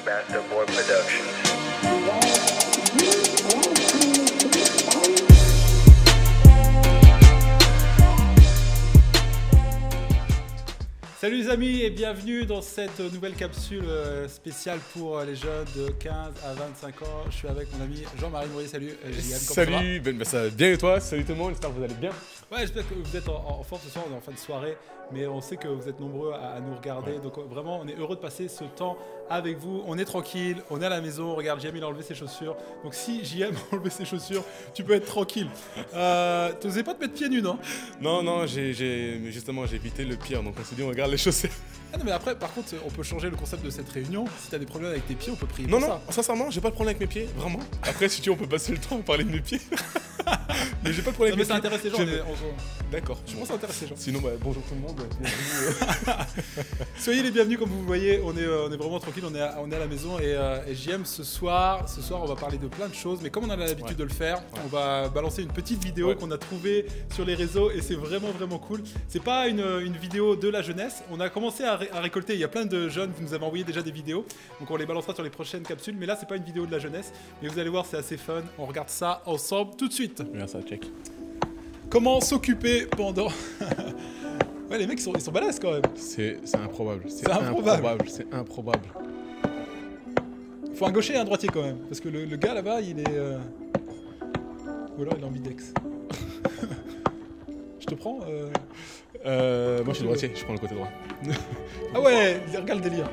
Basta Boy Productions. Salut les amis et bienvenue dans cette nouvelle capsule spéciale pour les jeunes de 15 à 25 ans. Je suis avec mon ami Jean-Marie Mourier. Salut JM, salut, Ben, ça va bien et toi? Salut tout le monde, j'espère que vous allez bien. Ouais, j'espère que vous êtes en forme ce soir, on est en fin de soirée, mais on sait que vous êtes nombreux à nous regarder. Ouais. Donc vraiment, on est heureux de passer ce temps avec vous. On est tranquille, on est à la maison. Regarde, JM il a enlevé ses chaussures. Donc si JM a enlevé ses chaussures, tu peux être tranquille. T'osais pas te mettre pieds nus, non? Non, justement, j'ai évité le pire. Donc on s'est dit, on regarde les chaussettes. Ah non, mais après, par contre, on peut changer le concept de cette réunion. Si t'as des problèmes avec tes pieds, on peut prier non, pour ça. Non, sincèrement, j'ai pas de problème avec mes pieds, vraiment. Après, si tu veux, on peut passer le temps à parler de mes pieds. Mais j'ai pas de problème avec mes pieds. Mais ça intéresse les gens. D'accord. Je pense que ça intéresse les gens. Sinon, bonjour tout le monde. Soyez les bienvenus, comme vous le voyez. On est vraiment tranquille, on est à la maison. Et JM, ce soir, on va parler de plein de choses. Mais comme on a l'habitude de le faire, on va balancer une petite vidéo qu'on a trouvée sur les réseaux. Et c'est vraiment, vraiment cool. C'est pas une vidéo de la jeunesse. On a commencé à récolter. Il y a plein de jeunes, vous nous avez envoyé déjà des vidéos. Donc on les balancera sur les prochaines capsules. Mais là, c'est pas une vidéo de la jeunesse. Mais vous allez voir, c'est assez fun. On regarde ça ensemble tout de suite. Regarde ça, check. Comment s'occuper pendant... Ouais, les mecs, ils sont balèzes quand même. C'est improbable. C'est improbable. C'est improbable. Il faut un gaucher et un droitier quand même. Parce que le gars là-bas, il est... Ou alors il est ambidex. Je te prends moi je suis droitier, je prends le côté droit. Ah ouais, regarde le délire.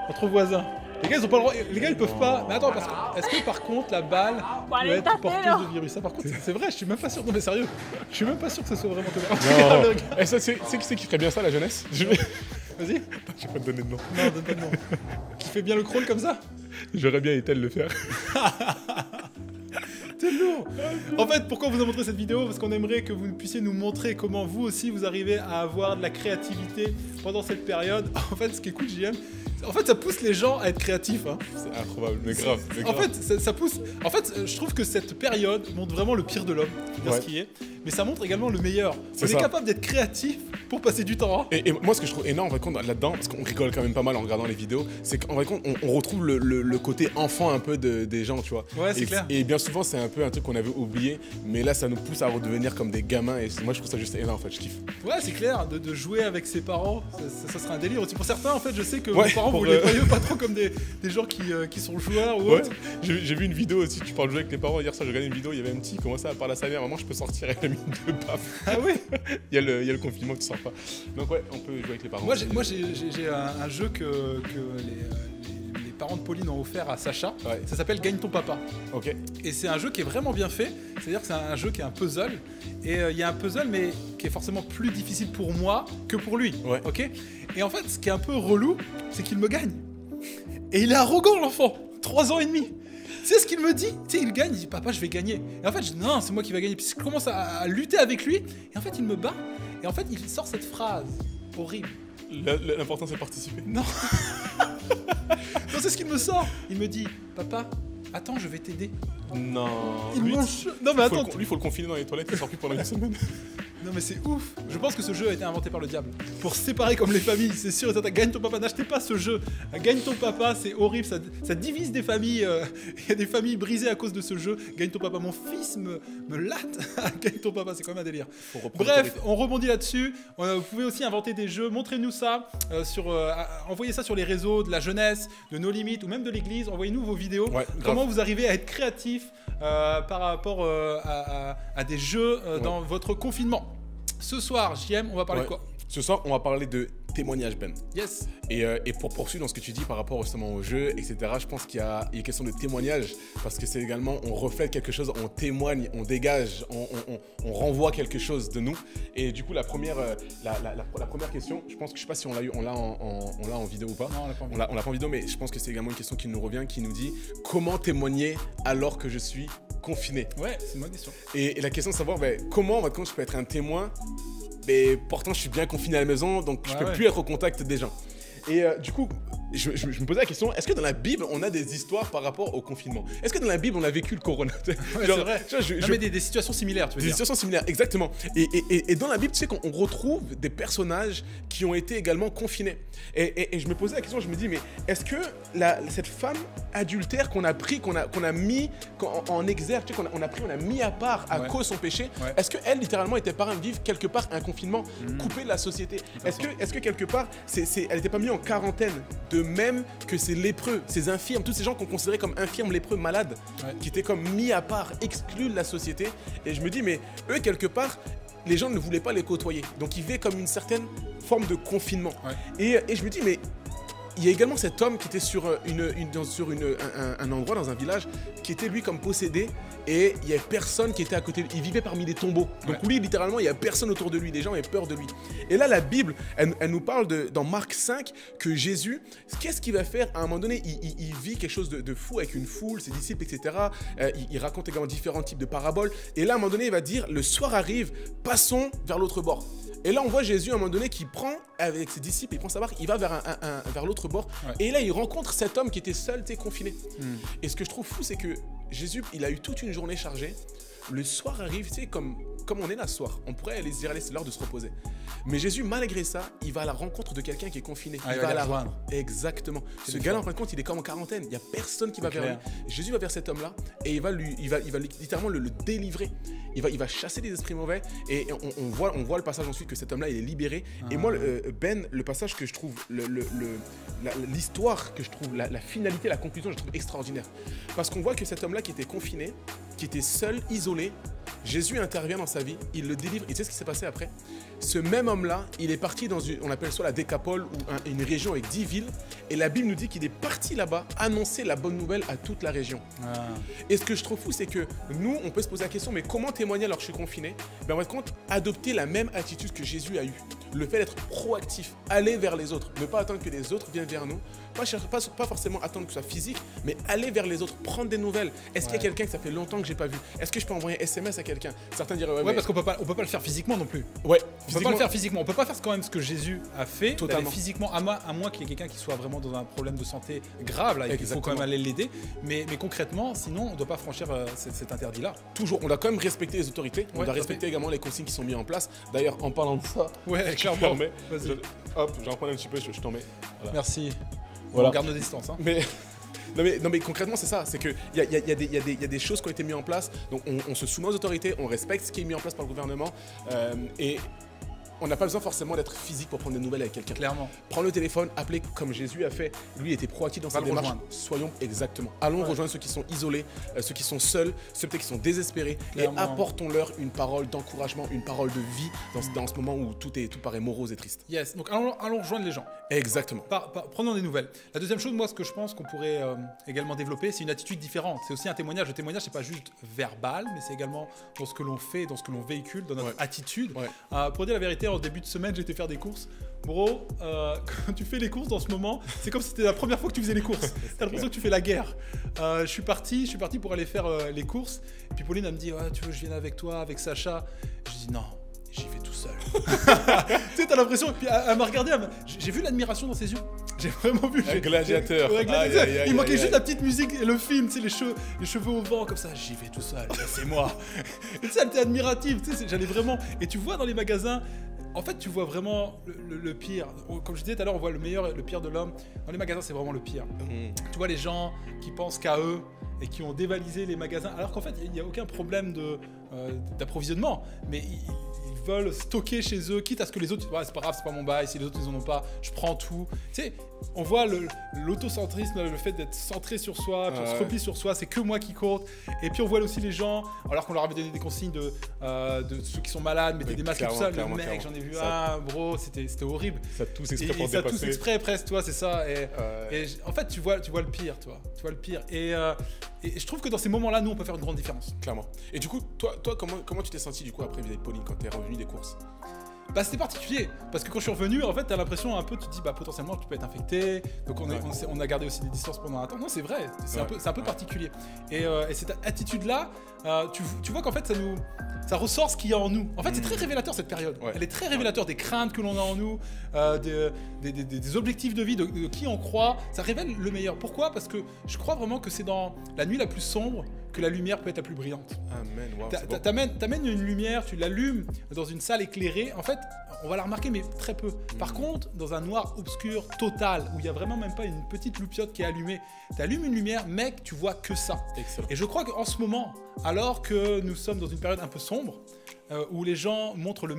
Entre voisins. Les gars, ils ont pas le droit. Les gars, ils peuvent pas. Mais attends, est-ce que par contre la balle peut être porteuse de virus? Ça, par contre, c'est vrai. Je suis même pas sûr. Non, mais sérieux, je suis même pas sûr que ce soit vraiment toi. Et ça, c'est qui ferait bien ça, la jeunesse? Vas-y. Je vais pas te donner de nom. Non, donne pas de nom. Qui fait bien le crawl comme ça? J'aurais bien été le faire. C'est lourd. En fait, pourquoi on vous a montré cette vidéo? Parce qu'on aimerait que vous puissiez nous montrer comment vous aussi vous arrivez à avoir de la créativité pendant cette période. En fait, ce qui est cool, JM, en fait, ça pousse les gens à être créatifs. Hein. C'est improbable, mais grave. En fait, ça pousse. En fait, je trouve que cette période montre vraiment le pire de l'homme, ce qui est. Mais ça montre également le meilleur. On est capable d'être créatif pour passer du temps. Hein. Et moi, ce que je trouve énorme là-dedans, parce qu'on rigole quand même pas mal en regardant les vidéos, c'est qu'en vrai, on retrouve le côté enfant un peu des gens, tu vois. Ouais, c'est clair. Et bien souvent, c'est un peu un truc qu'on avait oublié, mais là, ça nous pousse à redevenir comme des gamins. Et moi, je trouve ça juste énorme, en fait, je kiffe. Ouais, c'est clair, de jouer avec ses parents, ça serait un délire aussi. Pour certains, en fait, je sais que vos parents, vous les voyez pas trop comme des gens qui sont joueurs ou autre. J'ai vu une vidéo aussi, tu parles de jouer avec tes parents. Hier soir, j'ai regardé une vidéo, il y avait un petit qui commençait à parler à sa mère. Maman, je peux sortir, elle a mis deux baffes. Ah oui. Il y a le confinement, tu sors pas. Donc ouais, on peut jouer avec les parents. Moi j'ai un jeu que les parents de Pauline ont offert à Sacha. Ouais. Ça s'appelle Gagne ton papa. Ok. Et c'est un jeu qui est vraiment bien fait. C'est-à-dire que c'est un jeu qui est un puzzle. Et il y a un puzzle, mais qui est forcément plus difficile pour moi que pour lui. Ouais. Ok. Et en fait, ce qui est un peu relou, c'est qu'il me gagne. Et il est arrogant, l'enfant. 3 ans et demi. Tu sais ce qu'il me dit? Tu sais, il gagne, il dit papa, je vais gagner. Et en fait, je dis non, c'est moi qui vais gagner. Puis je commence à lutter avec lui. Et en fait, il me bat. Et en fait, il sort cette phrase horrible. L'important, c'est de participer. Non. Non, c'est ce qu'il me sort. Il me dit papa, attends, je vais t'aider. Non. Non, mais attends. Lui, il faut le confiner dans les toilettes. Il sort plus pendant une semaine. Non mais c'est ouf. Je pense que ce jeu a été inventé par le diable pour séparer comme les familles, c'est sûr. Gagne ton papa, n'achetez pas ce jeu. Gagne ton papa, c'est horrible, ça divise des familles. Il y a des familles brisées à cause de ce jeu. Gagne ton papa, mon fils me latte. Gagne ton papa, c'est quand même un délire. Bref, on rebondit là-dessus. Vous pouvez aussi inventer des jeux. Montrez-nous ça envoyez ça sur les réseaux de la jeunesse, de nos limites ou même de l'église. Envoyez-nous vos vidéos. Ouais, comment vous arrivez à être créatif par rapport à des jeux dans votre confinement. Ce soir, JM, on va parler de quoi? Ce soir, on va parler de témoignage, Ben. Yes. Et pour poursuivre dans ce que tu dis par rapport justement au jeu, etc., je pense qu'il y a une question de témoignage, parce que c'est également, on reflète quelque chose, on témoigne, on dégage, on renvoie quelque chose de nous. Et du coup, la première question, je pense que je sais pas si on l'a en vidéo ou pas. Non, on l'a pas en vidéo. On l'a pas en vidéo, mais je pense que c'est également une question qui nous revient, qui nous dit comment témoigner alors que je suis confiné. Ouais, c'est une bonne question. Et la question de savoir comment maintenant je peux être un témoin, mais pourtant je suis bien confiné à la maison, donc je peux plus être au contact des gens. Et du coup, je me posais la question, est-ce que dans la Bible, on a des histoires par rapport au confinement? Est-ce que dans la Bible, on a vécu le corona? Ouais, c'est vrai. Non, mais des situations similaires, tu veux Des dire. situations similaires, exactement. Et dans la Bible, tu sais qu'on retrouve des personnages qui ont été également confinés. Et je me posais la question, je me dis, mais est-ce que cette femme adultère qu'on a pris, qu'on a mis en exergue, tu sais, on a mis à part à cause de son péché, est-ce qu'elle, littéralement, était par de vivre quelque part un confinement coupé de la société? Est-ce que quelque part, elle n'était pas mise en quarantaine, de même que ces lépreux, ces infirmes, tous ces gens qu'on considérait comme infirmes, lépreux, malades, qui étaient comme mis à part, exclus de la société? Et je me dis, mais eux, quelque part, les gens ne voulaient pas les côtoyer. Donc ils vivaient comme une certaine forme de confinement. Et je me dis, mais il y a également cet homme qui était sur un endroit, dans un village, qui était lui comme possédé, et il n'y avait personne qui était à côté de lui. Il vivait parmi des tombeaux. Donc lui, littéralement, il n'y a personne autour de lui. Les gens avaient peur de lui. Et là, la Bible, elle nous parle dans Marc 5 que Jésus, qu'est-ce qu'il va faire? À un moment donné, il vit quelque chose de fou avec une foule, ses disciples, etc. Il raconte également différents types de paraboles. Et là, à un moment donné, il va dire, le soir arrive, passons vers l'autre bord. Et là, on voit Jésus à un moment donné qui prend avec ses disciples, il prend sa barque, il va vers l'autre bord. Et là, il rencontre cet homme qui était seul, confiné. Et ce que je trouve fou, c'est que Jésus, il a eu toute une journée chargée. Le soir arrive, tu sais, comme on est là ce soir. On pourrait aller se dire, allez, c'est l'heure de se reposer. Mais Jésus, malgré ça, il va à la rencontre de quelqu'un qui est confiné. Il va à la rejoindre. Exactement. Ce gars-là, en fin de compte, il est comme en quarantaine. Il n'y a personne qui va vers lui. Jésus va vers cet homme-là et il va littéralement le délivrer. Il va chasser les esprits mauvais et on voit le passage ensuite que cet homme-là, il est libéré. Et moi, le passage que je trouve, l'histoire que je trouve, la finalité, la conclusion, je trouve extraordinaire. Parce qu'on voit que cet homme-là qui était confiné, qui était seul, isolé, Jésus intervient dans sa vie, il le délivre. Et tu sais ce qui s'est passé après? Ce même homme-là, il est parti dans on appelle ça la Décapole, ou une région avec 10 villes. Et la Bible nous dit qu'il est parti là-bas annoncer la bonne nouvelle à toute la région. Et ce que je trouve fou, c'est que nous, on peut se poser la question, mais comment témoigner alors que je suis confiné? Ben, en fait, adopter la même attitude que Jésus a eue. Le fait d'être proactif, aller vers les autres, ne pas attendre que les autres viennent vers nous, pas forcément attendre que ce soit physique, mais aller vers les autres, prendre des nouvelles. Est-ce qu'il y a quelqu'un que ça fait longtemps que j'ai pas vu? Est-ce que je peux envoyer un SMS à quelqu'un? Certains diraient ouais, parce qu'on peut pas le faire physiquement non plus. Ouais, on peut pas le faire physiquement. On peut pas faire quand même ce que Jésus a fait. Totalement. Physiquement, à moins qu'il y ait quelqu'un qui soit vraiment dans un problème de santé grave, là, il faut quand même aller l'aider. Mais concrètement, sinon, on doit pas franchir cet interdit-là. Toujours, on doit quand même respecter les autorités. On doit respecter également les consignes qui sont mises en place. D'ailleurs, en parlant de ça, clairement. Hop, j'en reprends un petit peu, je t'en mets. Voilà. Merci. Voilà. On garde nos distances. Hein. Non mais concrètement c'est ça, c'est qu'il y a des choses qui ont été mises en place, donc on se soumet aux autorités, on respecte ce qui est mis en place par le gouvernement et on n'a pas besoin forcément d'être physique pour prendre des nouvelles avec quelqu'un. Clairement. Prends le téléphone, appelez comme Jésus a fait. Lui, il était proactif dans sa démarche. Soyons exactement. Allons rejoindre ceux qui sont isolés, ceux qui sont seuls, ceux peut-être qui sont désespérés. Clairement. Et apportons-leur une parole d'encouragement, une parole de vie dans ce moment où tout paraît morose et triste. Yes, donc allons rejoindre les gens. Exactement. Prenons des nouvelles. La deuxième chose, moi, ce que je pense qu'on pourrait également développer, c'est une attitude différente. C'est aussi un témoignage. Le témoignage, c'est pas juste verbal, mais c'est également dans ce que l'on fait, dans ce que l'on véhicule, dans notre attitude. Pour dire la vérité, en début de semaine, j'ai été faire des courses. Bro, quand tu fais les courses dans ce moment, c'est comme si c'était la première fois que tu faisais les courses. T'as l'impression que tu fais la guerre. Je suis parti pour aller faire les courses. Et puis Pauline, elle me dit, tu veux que je vienne avec toi, avec Sacha? Je dis non. J'y vais tout seul. Tu sais, t'as l'impression. Puis elle m'a regardé, j'ai vu l'admiration dans ses yeux. J'ai vraiment vu. Un gladiateur. Il manquait juste la petite musique et le film, tu sais, les cheveux au vent, comme ça. J'y vais tout seul, c'est moi. Et tu sais, elle était admirative. Tu sais, j'allais vraiment. Et tu vois dans les magasins. En fait, tu vois vraiment le pire. Comme je disais tout à l'heure, on voit le meilleur et le pire de l'homme. Dans les magasins, c'est vraiment le pire. Tu vois les gens qui pensent qu'à eux et qui ont dévalisé les magasins, alors qu'en fait, il n'y a aucun problème d'approvisionnement. Mais ils veulent stocker chez eux, quitte à ce que les autres, c'est pas grave, c'est pas mon bail, si les autres ils en ont pas, je prends tout. Tu sais, on voit l'autocentrisme, le fait d'être centré sur soi, on se replie sur soi, c'est que moi qui compte. Et puis on voit aussi les gens, alors qu'on leur avait donné des consignes de ceux qui sont malades, mettez des masques et tout ça. Le mec, j'en ai vu un, bro, c'était horrible. Ça tous exprès pour ça dépasser. tous exprès presque, toi, c'est ça. Et en fait, tu vois le pire, toi. Tu vois le pire. Et je trouve que dans ces moments-là, nous, on peut faire une grande différence. Clairement. Et du coup, toi comment tu t'es senti du coup après vis-à-vis de Pauline quand t'es revenu des courses? Bah c'était particulier, parce que quand je suis revenu, en fait, t'as l'impression un peu, tu te dis, bah potentiellement tu peux être infecté, donc on a gardé aussi des distances pendant un temps. Non, c'est vrai, c'est un peu particulier. Et cette attitude-là, tu vois qu'en fait, ça ressort ce qu'il y a en nous. En fait, c'est très révélateur cette période. Elle est très révélateur des craintes que l'on a en nous, des objectifs de vie, de qui on croit. Ça révèle le meilleur. Pourquoi ? Parce que je crois vraiment que c'est dans la nuit la plus sombre que la lumière peut être la plus brillante. Amen. Wow, t'amènes une lumière, tu l'allumes dans une salle éclairée. En fait, on va la remarquer, mais très peu. Par contre, dans un noir obscur total, où il n'y a vraiment même pas une petite loupiote qui est allumée, tu allumes une lumière, mec, tu vois que ça. Excellent. Et je crois qu'en ce moment, alors que nous sommes dans une période un peu sombre, où les gens montrent le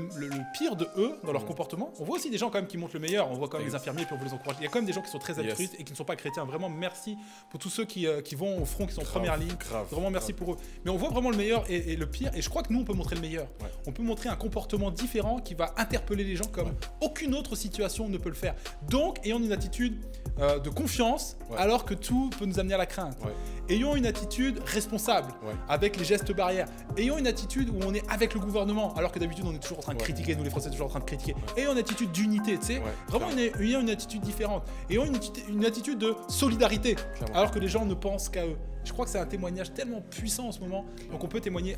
pire de eux dans leur comportement. On voit aussi des gens quand même qui montrent le meilleur. On voit quand même les infirmiers, puis on veut les encourager. Il y a quand même des gens qui sont très altruistes et qui ne sont pas chrétiens. Vraiment merci pour tous ceux qui vont au front, qui sont en première ligne. Vraiment merci pour eux. Mais on voit vraiment le meilleur et le pire. Et je crois que nous, on peut montrer le meilleur. On peut montrer un comportement différent qui va interpeller les gens comme aucune autre situation ne peut le faire. Donc, ayons une attitude de confiance alors que tout peut nous amener à la crainte. Ayons une attitude responsable avec les gestes barrières. Ayons une attitude où on est avec le gouvernement alors que d'habitude on est toujours en train de critiquer, nous les Français toujours en train de critiquer. Ayons une attitude d'unité, tu sais, vraiment ayons une attitude différente. Ayons une attitude de solidarité alors que les gens ne pensent qu'à eux. Je crois que c'est un témoignage tellement puissant en ce moment, donc on peut témoigner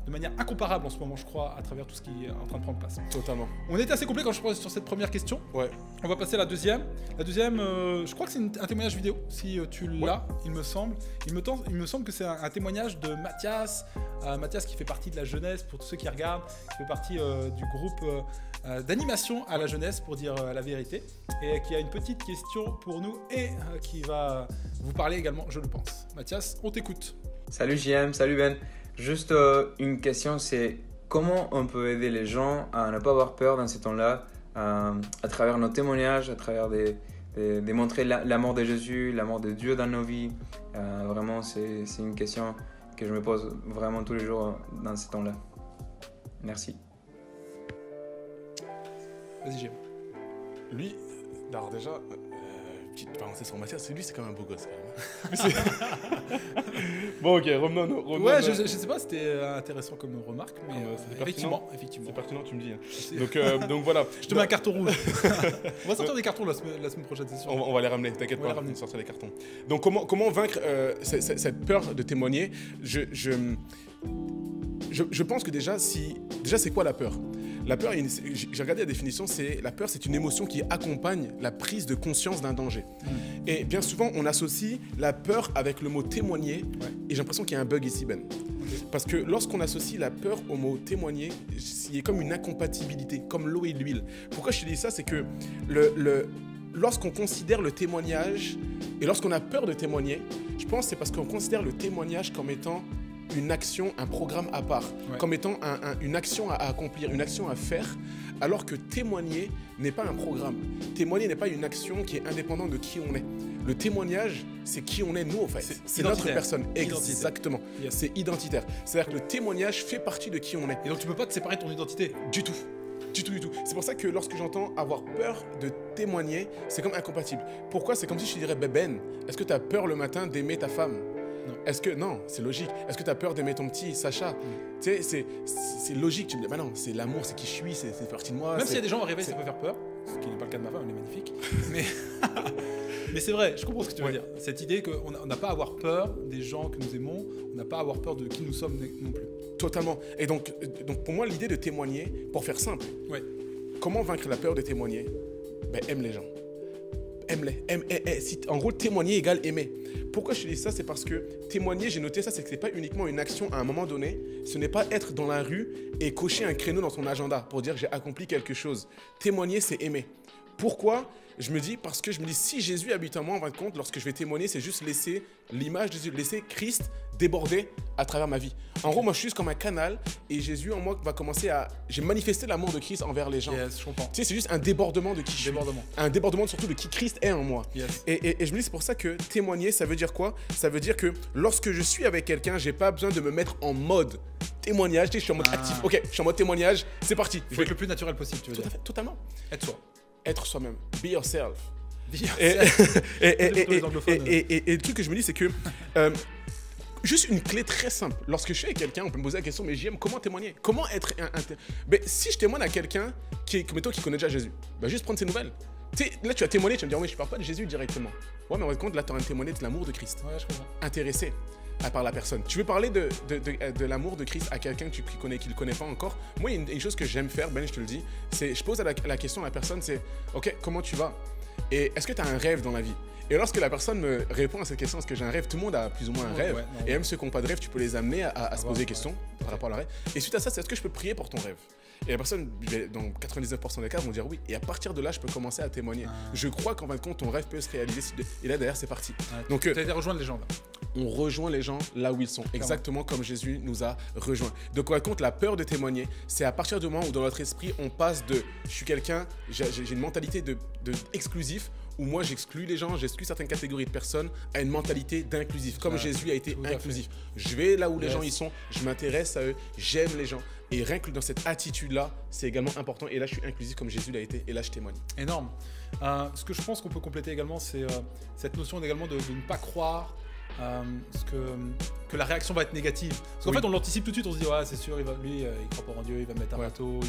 de manière incomparable en ce moment, je crois, à travers tout ce qui est en train de prendre place. Totalement. On était assez complet quand je pense sur cette première question. On va passer à la deuxième. La deuxième, je crois que c'est un témoignage vidéo, si tu l'as, il me semble. Il me semble que c'est un témoignage de Mathias. Mathias qui fait partie de la jeunesse, pour tous ceux qui regardent, qui fait partie du groupe d'animation à la jeunesse, pour dire la vérité, et qui a une petite question pour nous et qui va vous parler également, je le pense. Mathias, on t'écoute. Salut JM, salut Ben. Juste une question, c'est comment on peut aider les gens à ne pas avoir peur dans ces temps-là, à travers nos témoignages, à travers démontrer l'amour de Jésus, l'amour de Dieu dans nos vies. Vraiment, c'est une question que je me pose vraiment tous les jours dans ces temps-là. Merci. Vas-y, Jim. Lui, alors déjà, petite parenthèse sur Mathias, lui c'est quand même un beau gosse quand même. Bon, ok, revenons. Ouais, je sais pas, c'était intéressant comme remarque, mais effectivement. C'est pertinent, tu me dis. Donc voilà. Je te mets un carton rouge. On va sortir des cartons la semaine prochaine, c'est sûr. On va les ramener, t'inquiète pas, on va sortir les cartons. Donc comment vaincre cette peur de témoigner? Je pense que déjà c'est quoi la peur? La peur, j'ai regardé la définition, la peur, c'est une émotion qui accompagne la prise de conscience d'un danger. Et bien souvent, on associe la peur avec le mot témoigner, et j'ai l'impression qu'il y a un bug ici, Ben. Parce que lorsqu'on associe la peur au mot témoigner, il y a comme une incompatibilité, comme l'eau et l'huile. Pourquoi je te dis ça? C'est que lorsqu'on considère le témoignage, et lorsqu'on a peur de témoigner, je pense que c'est parce qu'on considère le témoignage comme étant une action, un programme à part, comme étant une action à accomplir, une action à faire, alors que témoigner n'est pas un programme. Témoigner n'est pas une action qui est indépendante de qui on est. Le témoignage, c'est qui on est nous en fait. C'est notre personne. Exactement. Yes. C'est identitaire. C'est-à-dire que le témoignage fait partie de qui on est. Et donc tu peux pas te séparer de ton identité. Du tout. Du tout. C'est pour ça que lorsque j'entends avoir peur de témoigner, c'est comme incompatible. Pourquoi? C'est comme si je te dirais, Ben, est-ce que tu as peur le matin d'aimer ta femme? Non, c'est logique. Est-ce que tu as peur d'aimer ton petit Sacha? Tu sais, c'est logique. Tu me dis, bah non, c'est l'amour, c'est qui je suis, c'est partie de moi. Même s'il y a des gens au réveil, ça peut faire peur, ce qui n'est pas le cas de ma femme, elle est magnifique. Mais c'est vrai, je comprends ce que tu veux dire. Cette idée qu'on n'a pas à avoir peur des gens que nous aimons, on n'a pas à avoir peur de qui nous sommes non plus. Totalement. Et donc pour moi, l'idée de témoigner, pour faire simple, comment vaincre la peur de témoigner? Aime les gens. Aime-les. En gros, témoigner égale aimer. Pourquoi je te dis ça? C'est parce que témoigner, j'ai noté ça, c'est que ce n'est pas uniquement une action à un moment donné. Ce n'est pas être dans la rue et cocher un créneau dans son agenda pour dire j'ai accompli quelque chose. Témoigner, c'est aimer. Pourquoi? Je me dis, parce que je me dis, si Jésus habite en moi, en fin de compte, lorsque je vais témoigner, c'est juste laisser l'image de Jésus, laisser Christ déborder à travers ma vie. En gros, moi, je suis juste comme un canal et Jésus en moi va commencer à... J'ai manifesté l'amour de Christ envers les gens. Yes, je comprends. Tu sais, c'est juste un débordement de qui je suis. Un débordement surtout de qui Christ est en moi. Yes. Et je me dis, c'est pour ça que témoigner, ça veut dire quoi? Ça veut dire que lorsque je suis avec quelqu'un, j'ai pas besoin de me mettre en mode témoignage. Tu sais, je suis en mode actif. Ok, je suis en mode témoignage, c'est parti. Il faut être le plus naturel possible, tu veux dire. Tout à fait, totalement. Être soi-même. Be yourself. Et le truc que je me dis, c'est que juste une clé très simple. Lorsque je suis avec quelqu'un, on peut me poser la question, mais JM, comment témoigner? Comment être ben, si je témoigne à quelqu'un mettons, qui connaît déjà Jésus, ben, juste prendre ses nouvelles. Tu sais, là, tu as témoigné, tu vas me dire, oui, je parle pas de Jésus directement. Ouais, mais en compte, là, tu as témoigné de l'amour de Christ. Ouais, je comprends. Intéressé par la personne. Tu veux parler de l'amour de Christ à quelqu'un que qui le connaît pas encore? Moi, il y a une chose que j'aime faire, Ben, je te le dis, c'est je pose la question à la personne, c'est OK, comment tu vas? Et est-ce que tu as un rêve dans la vie? Et lorsque la personne me répond à cette question, est-ce que j'ai un rêve? Tout le monde a plus ou moins un rêve. Ouais, et même ceux qui n'ont pas de rêve, tu peux les amener à se poser des questions ouais. par rapport à leur rêve. Et suite à ça, c'est est-ce que je peux prier pour ton rêve? Et la personne, dans 99% des cas, vont dire oui. Et à partir de là, je peux commencer à témoigner. Je crois qu'en fin de compte, ton rêve peut se réaliser. Et là, derrière, c'est parti. Ouais, Donc, tu as été rejoindre les gens là. on rejoint les gens là où ils sont, exactement comme Jésus nous a rejoints. Donc, en fin de compte, la peur de témoigner, c'est à partir du moment où dans notre esprit, on passe de je suis quelqu'un, j'ai une mentalité de exclusif, où moi j'exclus les gens, j'exclus certaines catégories de personnes, à une mentalité d'inclusif, comme Jésus a été inclusif. Je vais là où les gens y sont, je m'intéresse à eux, j'aime les gens. Et rien que dans cette attitude-là, c'est également important. Et là, je suis inclusif comme Jésus l'a été, et là, je témoigne. Énorme. Ce que je pense qu'on peut compléter également, c'est cette notion également de ne pas croire que la réaction va être négative. Parce qu'en fait, on l'anticipe tout de suite, on se dit, ouais, c'est sûr, il croit pas en Dieu, il va me mettre un bateau,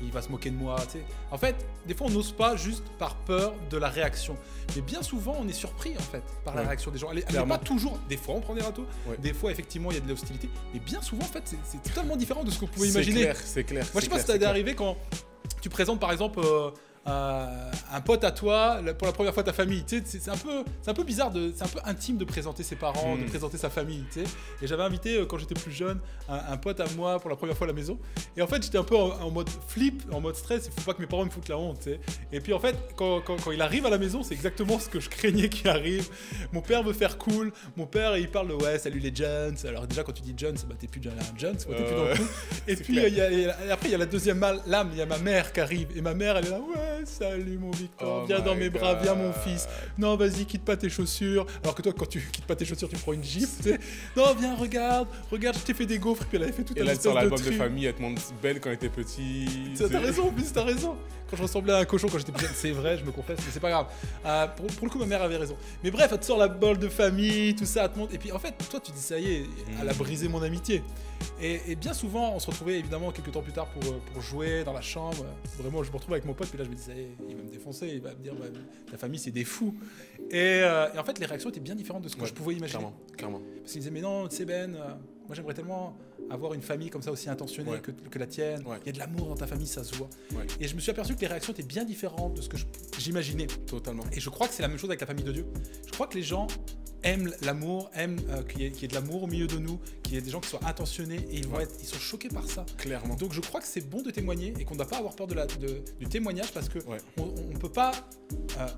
il va se moquer de moi. Tu sais. En fait, des fois, on n'ose pas juste par peur de la réaction. Mais bien souvent, on est surpris en fait par la réaction des gens. Elle n'est pas toujours. Des fois, on prend des râteaux. Des fois, effectivement, il y a de l'hostilité. Mais bien souvent, en fait, c'est totalement différent de ce que vous pouvez imaginer. C'est clair. Moi, je sais pas si ça t'est arrivé quand tu présentes par exemple un pote à toi pour la première fois ta famille. Tu sais, c'est un peu bizarre, c'est un peu intime de présenter ses parents, de présenter sa famille. Tu sais. Et j'avais invité quand j'étais plus jeune un pote à moi pour la première fois à la maison. Et en fait, j'étais un peu en mode flip, en mode stress. Il faut pas que mes parents me foutent la honte. Tu sais. Et puis en fait, quand il arrive à la maison, c'est exactement ce que je craignais qu'il arrive. Mon père veut faire cool. Mon père, il parle de ouais, salut les Jones. Alors déjà, quand tu dis Jones, bah, t'es plus un Jones, t'es plus dans le coup. Et puis après, il y a la deuxième lame. Il y a ma mère qui arrive. Et ma mère, elle est là, ouais. Salut mon Victor, viens dans mes bras, viens mon fils. Non, vas-y, quitte pas tes chaussures. Alors que toi, quand tu quittes pas tes chaussures, tu prends une gifle. Tu sais. Non, viens, regarde, je t'ai fait des gaufres. Puis elle avait fait tout un espèce de truc. Et là, sur l'album de famille, elle te montre belle quand elle était petit. T'as raison, mais t'as raison. Quand je ressemblais à un cochon quand j'étais petit, c'est vrai, je me confesse, mais c'est pas grave. Pour le coup, ma mère avait raison. Mais bref, elle te sort la bol de famille, tout ça, elle te montre. Et puis en fait, toi, tu dis ça y est, elle a brisé mon amitié. Et bien souvent, on se retrouvait évidemment quelques temps plus tard pour jouer dans la chambre. Vraiment, je me retrouvais avec mon pote, puis là, je me disais, il va me défoncer, il va me dire, ouais, ta famille, c'est des fous. Et en fait, les réactions étaient bien différentes de ce que je pouvais imaginer. Clairement. Parce qu'ils disaient, mais non, tu sais, Ben, moi, j'aimerais tellement avoir une famille comme ça aussi intentionnée que la tienne. Il y a de l'amour dans ta famille, ça se voit. Et je me suis aperçu que les réactions étaient bien différentes de ce que j'imaginais. Totalement. Et je crois que c'est la même chose avec la famille de Dieu. Je crois que les gens aiment l'amour, aiment qu'il y ait de l'amour au milieu de nous, qu'il y ait des gens qui soient intentionnés et ils sont choqués par ça. Clairement. Donc je crois que c'est bon de témoigner et qu'on ne doit pas avoir peur du témoignage parce que on ne peut pas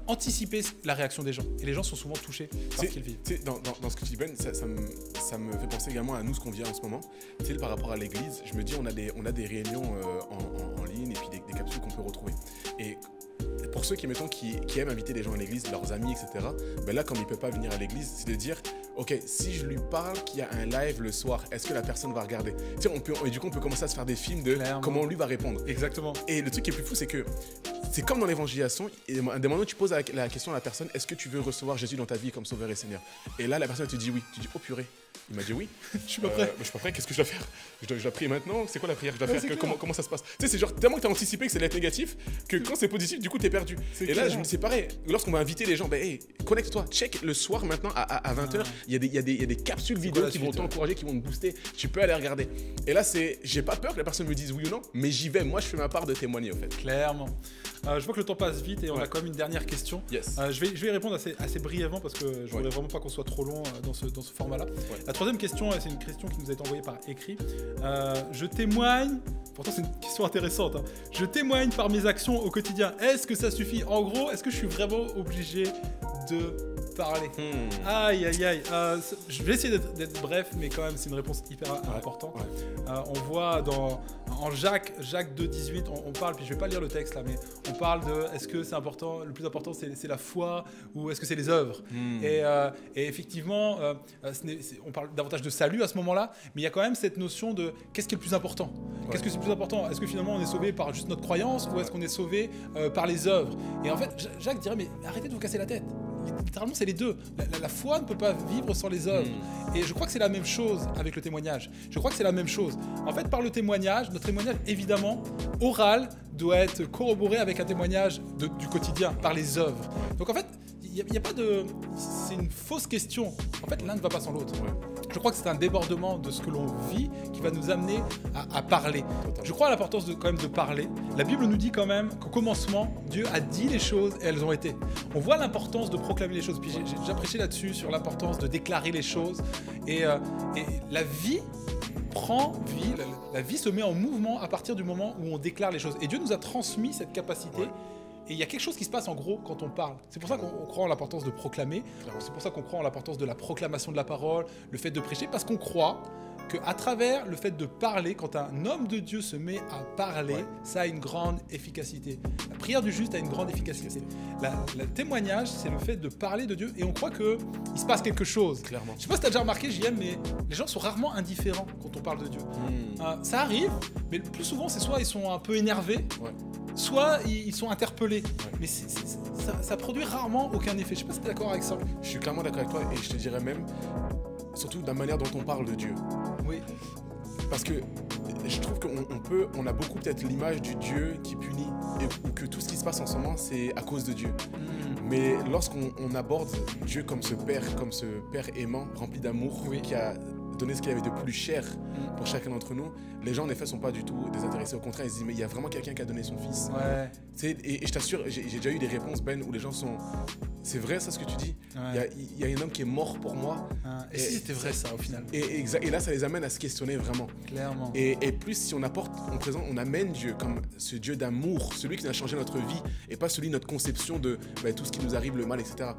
anticiper la réaction des gens. Et les gens sont souvent touchés par ce qu'ils vivent. Dans ce que tu dis, Ben, ça me fait penser également à nous, ce qu'on vit en ce moment. Tu sais, par rapport à l'église, je me dis, on a des réunions en ligne et puis des capsules qu'on peut retrouver. Et pour ceux qui aiment inviter les gens à l'église, leurs amis, etc., ben là, comme il ne peut pas venir à l'église, c'est de dire, ok, si je lui parle qu'il y a un live le soir, est-ce que la personne va regarder? Tu sais, et du coup, on peut commencer à se faire des films de comment lui va répondre. Exactement. Et le truc qui est plus fou, c'est que c'est comme dans l'évangélisation, et à des moments, tu poses la question à la personne, est-ce que tu veux recevoir Jésus dans ta vie comme sauveur et Seigneur? Et là, la personne te dit oui. Tu dis, oh purée. Il m'a dit oui. Je suis pas prêt. Je suis pas prêt. Qu'est-ce que je dois faire? Je dois prier maintenant. C'est quoi la prière que je dois faire? Comment ça se passe? Tu sais, c'est genre tellement que tu as anticipé que ça allait être négatif que quand c'est positif, du coup, t'es perdu. Et là, c'est pareil. Lorsqu'on va inviter les gens, ben, hey, connecte-toi, check le soir maintenant à 20h. Il y a des capsules vidéo qui vont t'encourager, qui vont te booster. Tu peux aller regarder. Et là, j'ai pas peur que la personne me dise oui ou non, mais j'y vais. Moi, je fais ma part de témoigner, en fait. Clairement. Je vois que le temps passe vite et on a quand même une dernière question. Yes. Je vais y répondre assez brièvement parce que je voudrais vraiment pas qu'on soit trop long dans ce format-là. La troisième question, c'est une question qui nous a été envoyée par écrit. Je témoigne, pourtant c'est une question intéressante, hein. Je témoigne par mes actions au quotidien. Est-ce que ça suffit? En gros, est-ce que je suis vraiment obligé de parler? Aïe, aïe, aïe. Je vais essayer d'être bref, mais quand même, c'est une réponse hyper importante. On voit en Jacques 2,18, on parle, puis je vais pas lire le texte là, mais on parle de est-ce que c'est important, le plus important c'est la foi ou est-ce que c'est les œuvres? Et effectivement, on parle davantage de salut à ce moment-là, mais il y a quand même cette notion de qu'est-ce qui est le plus important? Qu'est-ce que c'est le plus important? Est-ce que finalement on est sauvé par juste notre croyance ou est-ce qu'on est sauvé par les œuvres? Et en fait, Jacques dirait mais arrêtez de vous casser la tête. littéralement, c'est les deux. La foi ne peut pas vivre sans les œuvres. Et je crois que c'est la même chose avec le témoignage. Je crois que c'est la même chose. En fait, par le témoignage, notre témoignage, évidemment, oral, doit être corroboré avec un témoignage du quotidien, par les œuvres. Donc en fait, il n'y a pas de... C'est une fausse question. En fait, l'un ne va pas sans l'autre. Ouais. Je crois que c'est un débordement de ce que l'on vit qui va nous amener à parler. Je crois à l'importance quand même de parler. La Bible nous dit quand même qu'au commencement, Dieu a dit les choses et elles ont été. On voit l'importance de proclamer les choses. Puis j'ai déjà prêché là-dessus, sur l'importance de déclarer les choses. Et la vie prend vie, la vie se met en mouvement à partir du moment où on déclare les choses. Et Dieu nous a transmis cette capacité. Et il y a quelque chose qui se passe en gros quand on parle. C'est pour ça qu'on croit en l'importance de proclamer. C'est pour ça qu'on croit en l'importance de la proclamation de la parole, le fait de prêcher, parce qu'on croit qu'à travers le fait de parler, quand un homme de Dieu se met à parler, ça a une grande efficacité. La prière du juste a une grande efficacité. Le témoignage, c'est le fait de parler de Dieu, et on croit qu'il se passe quelque chose. Clairement. Je sais pas si tu as déjà remarqué, JM, mais les gens sont rarement indifférents quand on parle de Dieu. Ça arrive, mais le plus souvent, c'est soit ils sont un peu énervés, soit ils sont interpellés. Mais ça produit rarement aucun effet. Je sais pas si tu es d'accord avec ça. Je suis clairement d'accord avec toi et je te dirais même, surtout de la manière dont on parle de Dieu. Oui. Parce que je trouve qu'on a beaucoup peut-être l'image du Dieu qui punit ou que tout ce qui se passe en ce moment, c'est à cause de Dieu. Mais lorsqu'on aborde Dieu comme ce Père aimant, rempli d'amour, qui a donné ce qu'il avait de plus cher pour chacun d'entre nous, les gens en effet sont pas du tout désintéressés. Au contraire, ils se disent mais il y a vraiment quelqu'un qui a donné son fils. Et je t'assure, j'ai déjà eu des réponses, Ben, où les gens sont... C'est vrai ça ce que tu dis. Il y a un homme qui est mort pour moi. Et si c'était vrai ça au final. Et là ça les amène à se questionner vraiment. Clairement. Et plus si on amène Dieu comme ce Dieu d'amour, celui qui a changé notre vie, et pas celui de notre conception de tout ce qui nous arrive, le mal, etc.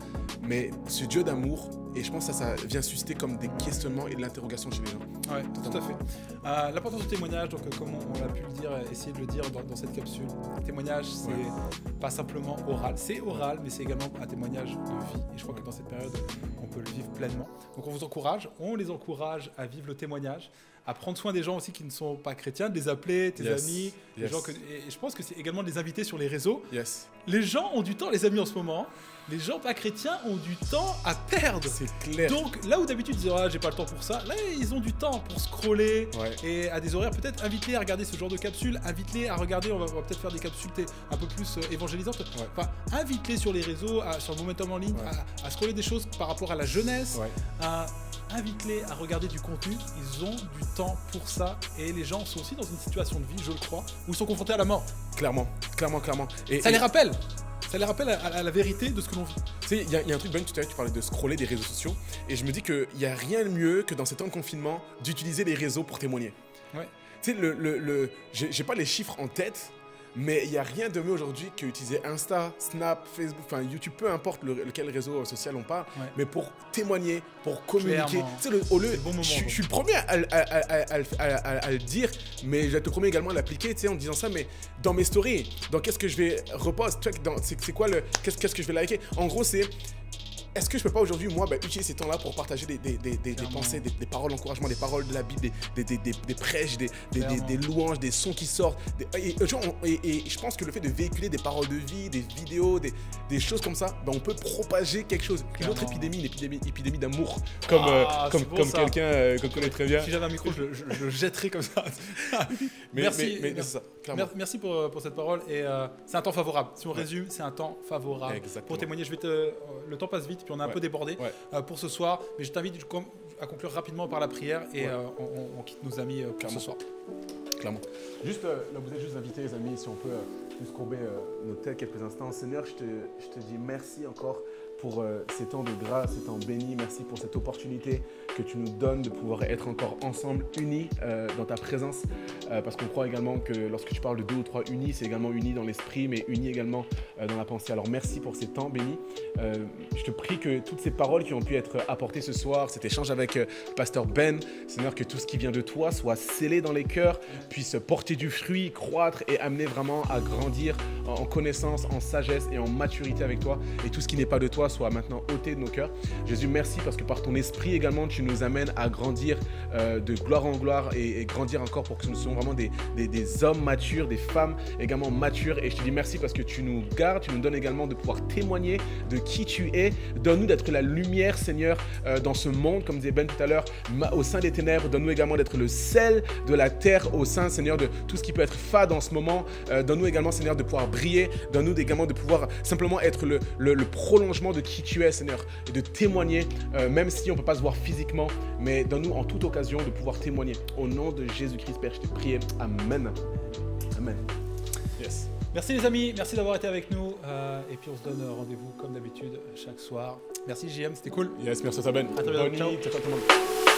Mais ce Dieu d'amour, et je pense que ça vient susciter comme des questionnements et de l'interrogation chez les gens. Ouais, tout à fait. L'importance du témoignage, donc comme on a pu le dire, essayer de le dire dans cette capsule, le témoignage c'est pas simplement oral, c'est oral, mais c'est également un témoignage de vie. Et je crois que dans cette période, on peut le vivre pleinement. Donc on les encourage à vivre le témoignage, à prendre soin des gens aussi qui ne sont pas chrétiens, de les appeler, tes amis, les gens et je pense que c'est également de les inviter sur les réseaux. Les gens ont du temps, les amis, en ce moment. Les gens pas chrétiens ont du temps à perdre. C'est clair. Donc là où d'habitude ils disent j'ai pas le temps pour ça, là ils ont du temps pour scroller et à des horaires peut-être invite-les à regarder ce genre de capsules, invite-les à regarder, on va peut-être faire des capsules un peu plus évangélisantes. Enfin, invite-les sur les réseaux, sur le Momentum en ligne, à scroller des choses par rapport à la jeunesse. Invite-les à regarder du contenu, ils ont du temps pour ça et les gens sont aussi dans une situation de vie, je le crois, où ils sont confrontés à la mort. Clairement. Et ça les rappelle. Ça les rappelle à la vérité de ce que l'on vit. Tu sais, il y a un truc, Ben, tout à l'heure, tu parlais de scroller des réseaux sociaux. Et je me dis qu'il n'y a rien de mieux que dans ces temps de confinement d'utiliser les réseaux pour témoigner. Tu sais, j'ai pas les chiffres en tête, mais il n'y a rien de mieux aujourd'hui qu'utiliser Insta, Snap, Facebook, enfin YouTube, peu importe lequel réseau social on parle, mais pour témoigner, pour communiquer. Tu sais, je suis le premier à le dire, mais je vais être le premier également à l'appliquer, tu sais, en disant ça, mais dans mes stories, dans qu'est-ce que je vais repost, c'est quoi qu'est-ce que je vais liker. En gros, c'est... Est-ce que je peux pas aujourd'hui, moi, utiliser ces temps-là pour partager des pensées, des paroles d'encouragement, des paroles de la Bible, des prêches, des louanges, des sons qui sortent. Et je pense que le fait de véhiculer des paroles de vie, des vidéos, des choses comme ça, on peut propager quelque chose. Une autre épidémie, une épidémie d'amour, comme quelqu'un qu'on connaît très bien. Si j'avais un micro, je le jetterais comme ça. Merci. Mais c'est ça, clairement. Merci pour cette parole. Et c'est un temps favorable. Si on résume, c'est un temps favorable. Exactement. Pour témoigner. Le temps passe vite. Puis on a un peu débordé pour ce soir, mais je t'invite à conclure rapidement par la prière et on quitte nos amis pour ce soir. Clairement. Juste, là, vous êtes juste invités, les amis, si on peut juste courber nos têtes quelques instants. Seigneur, je te dis merci encore pour ces temps de grâce, ces temps bénis. Merci pour cette opportunité que tu nous donnes de pouvoir être encore ensemble, unis dans ta présence. Parce qu'on croit également que lorsque tu parles de 2 ou 3 unis, c'est également unis dans l'esprit, mais unis également dans la pensée. Alors merci pour ces temps bénis. Je te prie que toutes ces paroles qui ont pu être apportées ce soir, cet échange avec Pasteur Ben, Seigneur, que tout ce qui vient de toi soit scellé dans les cœurs, puisse porter du fruit, croître et amener vraiment à grandir en connaissance, en sagesse et en maturité avec toi. Et tout ce qui n'est pas de toi soit maintenant ôté de nos cœurs. Jésus, merci parce que par ton esprit également, tu nous amènes à grandir de gloire en gloire et grandir encore pour que nous soyons vraiment des hommes matures, des femmes également matures. Et je te dis merci parce que tu nous gardes, tu nous donnes également de pouvoir témoigner de qui tu es. Donne-nous d'être la lumière, Seigneur, dans ce monde, comme disait Ben tout à l'heure, au sein des ténèbres. Donne-nous également d'être le sel de la terre au sein, Seigneur, de tout ce qui peut être fade en ce moment. Donne-nous également, Seigneur, de pouvoir briller. Donne-nous également de pouvoir simplement être le prolongement de qui tu es, Seigneur, et de témoigner, même si on ne peut pas se voir physiquement, mais donne-nous en toute occasion de pouvoir témoigner. Au nom de Jésus-Christ, Père, je te prie. Amen. Amen. Yes. Merci les amis, merci d'avoir été avec nous. Et puis on se donne rendez-vous comme d'habitude chaque soir. Merci JM, c'était cool. Yes, merci à toi Ben. À très bientôt. Bonne nuit. Ciao. Ciao tout le monde.